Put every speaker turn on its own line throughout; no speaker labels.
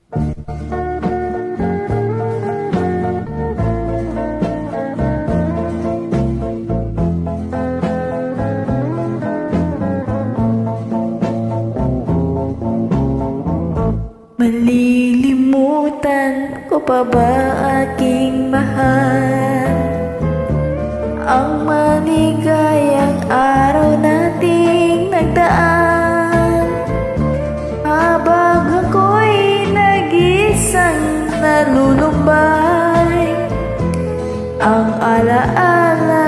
Malilimutan ko pa ba aking mahal ang maligayang araw nating nagdaan, habang ako'y nag-isang nalulumbay. Ang alaala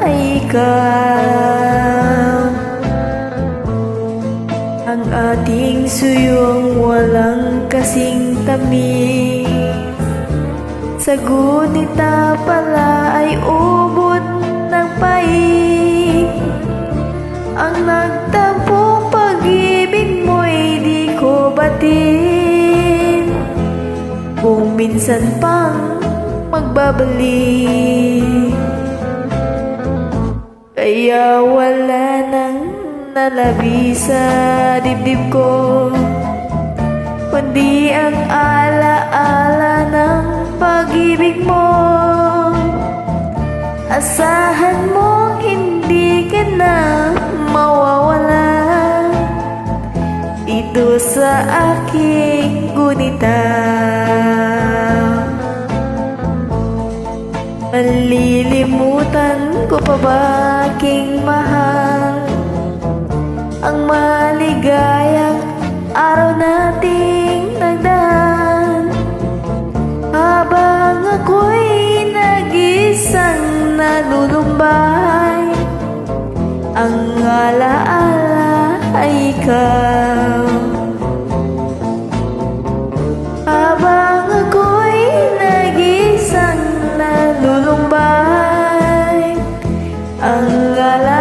ay ikaw, ang ating suyong walang kasing tamis. Sa gunita pala ay ubod ng pait. Ang nagtampong pag-ibig mo'y di ko batin, kung minsan pang magbabalik. Kaya wala nang nalabi sa dibdib ko, kundi ang alaala ng pag-ibig mo. Asahan mo hindi ka na mawawala dito sa aking gunita. Malilimutan ko pa ba aking mahal ang maligayang araw nating nagdaan, habang ako'y nag-isang nalulumbay. Ang alaala ay ikaw, habang ako'y nag-isang nalulumbay. Ang alaala